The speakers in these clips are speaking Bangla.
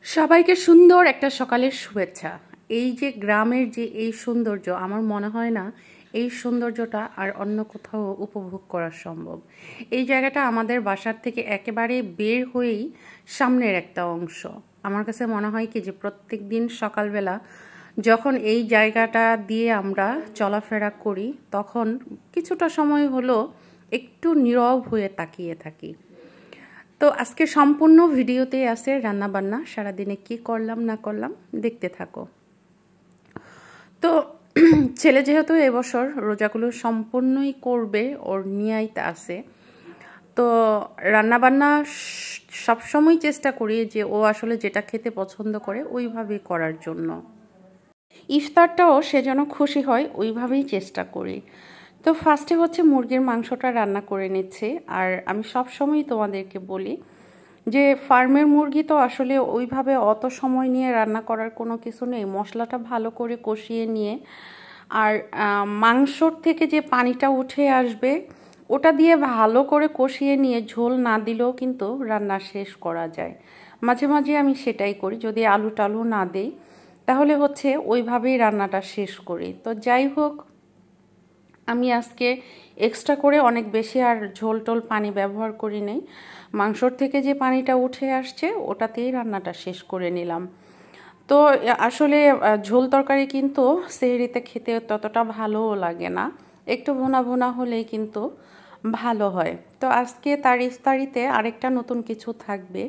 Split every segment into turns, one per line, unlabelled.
সবাইকে সুন্দর একটা সকালের শুভেচ্ছা। এই যে গ্রামের যে এই সৌন্দর্য, আমার মনে হয় না এই সৌন্দর্যটা আর অন্য কোথাও উপভোগ করা সম্ভব। এই জায়গাটা আমাদের বাসার থেকে একেবারে বের হয়েই সামনের একটা অংশ। আমার কাছে মনে হয় কি যে প্রত্যেক দিন সকালবেলা যখন এই জায়গাটা দিয়ে আমরা চলাফেরা করি, তখন কিছুটা সময় হলো একটু নীরব হয়ে তাকিয়ে থাকি। তো আজকে সম্পূর্ণ ভিডিওতে আছে রান্নাবান্না, সারাদিনে কি করলাম না করলাম দেখতে থাকো। তো ছেলে যেহেতু এবছর রোজাগুলো সম্পূর্ণই করবে, ওর নিয়াইতে আছে, তো রান্নাবান্না সবসময় চেষ্টা করি যে ও আসলে যেটা খেতে পছন্দ করে ওইভাবে করার জন্য। ইফতারটাও সে যেন খুশি হয় ওইভাবেই চেষ্টা করি। তো ফার্স্টে হচ্ছে মুরগির মাংসটা রান্না করে নিচ্ছি। আর আমি সবসময় তোমাদেরকে বলি যে ফার্মের মুরগি তো আসলে ওইভাবে অত সময় নিয়ে রান্না করার কোনো কিছু নেই। মশলাটা ভালো করে কষিয়ে নিয়ে আর মাংসর থেকে যে পানিটা উঠে আসবে ওটা দিয়ে ভালো করে কষিয়ে নিয়ে ঝোল না দিলেও কিন্তু রান্না শেষ করা যায়। মাঝে মাঝে আমি সেটাই করি, যদি আলু টালু না দেই তাহলে হচ্ছে ওইভাবেই রান্নাটা শেষ করি। তো যাই হোক, আমি আজকে এক্সট্রা করে অনেক বেশি আর ঝোল টোল পানি ব্যবহার করি নাই। মাংসর থেকে যে পানিটা উঠে আসছে ওটাতেই রান্নাটা শেষ করে নিলাম। তো আসলে ঝোল তরকারি কিন্তু সেহরিতে খেতে ততটা ভালোও লাগে না, একটু ভুনা ভুনা হলেই কিন্তু ভালো হয়। তো আজকে তার ইফতারিতে আরেকটা নতুন কিছু থাকবে,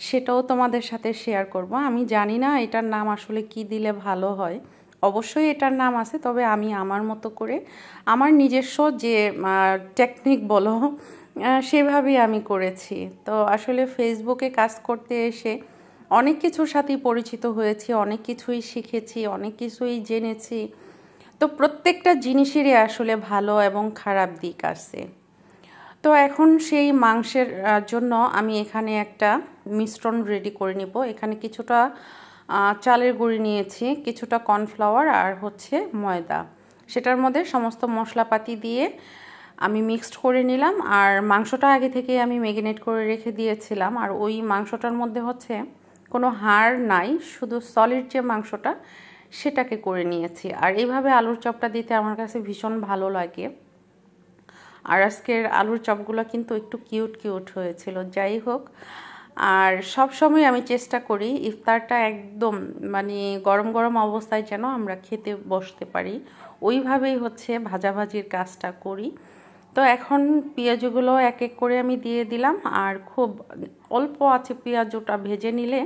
সেটাও তোমাদের সাথে শেয়ার করব। আমি জানি না এটার নাম আসলে কি দিলে ভালো হয়, অবশ্যই এটার নাম আছে, তবে আমি আমার মতো করে আমার নিজস্ব যে টেকনিক বলো সেভাবেই আমি করেছি। তো আসলে ফেসবুকে কাজ করতে এসে অনেক কিছুর সাথেই পরিচিত হয়েছি, অনেক কিছুই শিখেছি, অনেক কিছুই জেনেছি। তো প্রত্যেকটা জিনিসেরই আসলে ভালো এবং খারাপ দিক আছে। তো এখন সেই মাংসের জন্য আমি এখানে একটা মিশ্রণ রেডি করে নিব। এখানে কিছুটা চালের গুঁড়ি নিয়েছি, কিছুটা কর্নফ্লাওয়ার আর হচ্ছে ময়দা। সেটার মধ্যে সমস্ত মশলাপাতি দিয়ে আমি মিক্সড করে নিলাম। আর মাংসটা আগে থেকে আমি ম্যারিনেট করে রেখে দিয়েছিলাম। আর ওই মাংসটার মধ্যে হচ্ছে কোনো হাড় নাই, শুধু সলিড যে মাংসটা সেটাকে করে নিয়েছি। আর এইভাবে আলুর চপটা দিতে আমার কাছে ভীষণ ভালো লাগে। আর আজকের আলুর চপগুলো কিন্তু একটু কিউট কিউট হয়েছিল। যাই হোক, আর সব সময় আমি চেষ্টা করি ইফতারটা একদম মানে গরম গরম অবস্থায় যেন আমরা খেতে বসতে পারি, ওইভাবেই হচ্ছে ভাজাভাজির কাজটা করি। তো এখন পেঁয়াজগুলো এক এক করে আমি দিয়ে দিলাম। আর খুব অল্প আছে পেঁয়াজটা ভেজে নিলে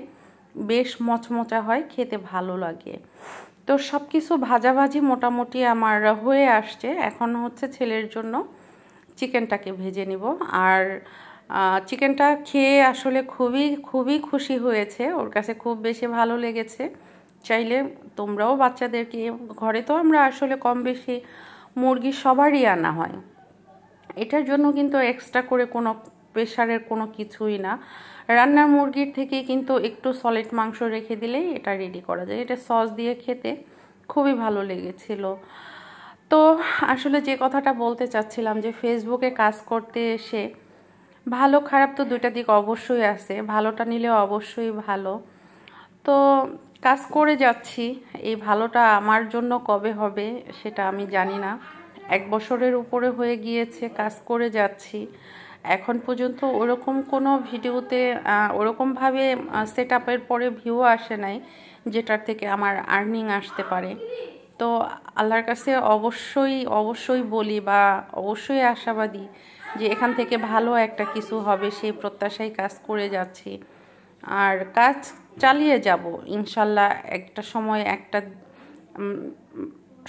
বেশ মচমচা হয়, খেতে ভালো লাগে। তো সব কিছু ভাজাভাজি মোটামুটি আমার হয়ে আসছে। এখন হচ্ছে ছেলের জন্য চিকেনটাকে ভেজে নিব। আর চিকেনটা খেয়ে আসলে খুবই খুবই খুশি হয়েছে, ওর কাছে খুব বেশি ভালো লেগেছে। চাইলে তোমরাও বাচ্চাদেরকে, ঘরে তো আমরা আসলে কম বেশি মুরগি সবারই আনা হয়, এটার জন্য কিন্তু এক্সট্রা করে কোনো প্রেশারের কোনো কিছুই না। রান্নার মুরগির থেকে কিন্তু একটু সলিড মাংস রেখে দিলেই এটা রেডি করা যায়। এটা সস দিয়ে খেতে খুবই ভালো লেগেছিল। তো আসলে যে কথাটা বলতে চাচ্ছিলাম যে ফেসবুকে কাজ করতে এসে ভালো খারাপ তো দুইটা দিক অবশ্যই আছে, ভালোটা নিলে অবশ্যই ভালো। তো কাজ করে যাচ্ছি, এই ভালোটা আমার জন্য কবে হবে সেটা আমি জানি না। 1 বছরের উপরে হয়ে গিয়েছে কাজ করে যাচ্ছি, এখন পর্যন্ত ওরকম কোনো ভিডিওতে ওরকমভাবে সেট আপের পরে ভিউ আসে নাই যেটার থেকে আমার আর্নিং আসতে পারে। তো আল্লাহর কাছে অবশ্যই অবশ্যই বলি বা অবশ্যই আশাবাদী যে এখান থেকে ভালো একটা কিছু হবে, সেই প্রত্যাশায় কাজ করে যাচ্ছি। আর কাজ চালিয়ে যাব ইনশাল্লাহ, একটা সময় একটা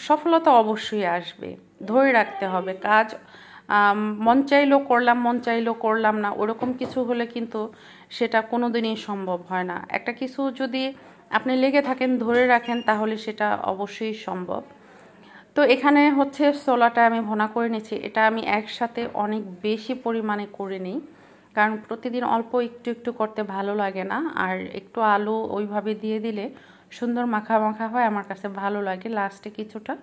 সফলতা অবশ্যই আসবে। ধরে রাখতে হবে কাজ, মন চাইলেও করলাম মন চাইলেও করলাম না, ওরকম কিছু হলে কিন্তু সেটা কোনো দিনই সম্ভব হয় না। একটা কিছু যদি আপনি লেগে থাকেন, ধরে রাখেন, তাহলে সেটা অবশ্যই সম্ভব। তো এখানে হচ্ছে ছোলাটা আমি ভুনা করে নিচ্ছি। এটা আমি একসাথে অনেক বেশি পরিমাণে করে নিই, কারণ প্রতিদিন অল্প একটু একটু করতে ভালো লাগে না। আর একটু আলু ওইভাবে দিয়ে দিলে সুন্দর মাখা মাখা হয়, আমার কাছে ভালো লাগে। লাস্টে কিছুটা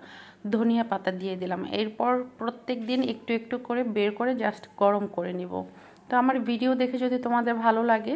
ধনিয়া পাতা দিয়ে দিলাম। এরপর প্রত্যেক দিন একটু একটু করে বের করে জাস্ট গরম করে নিব। তো আমার ভিডিও দেখে যদি তোমাদের ভালো লাগে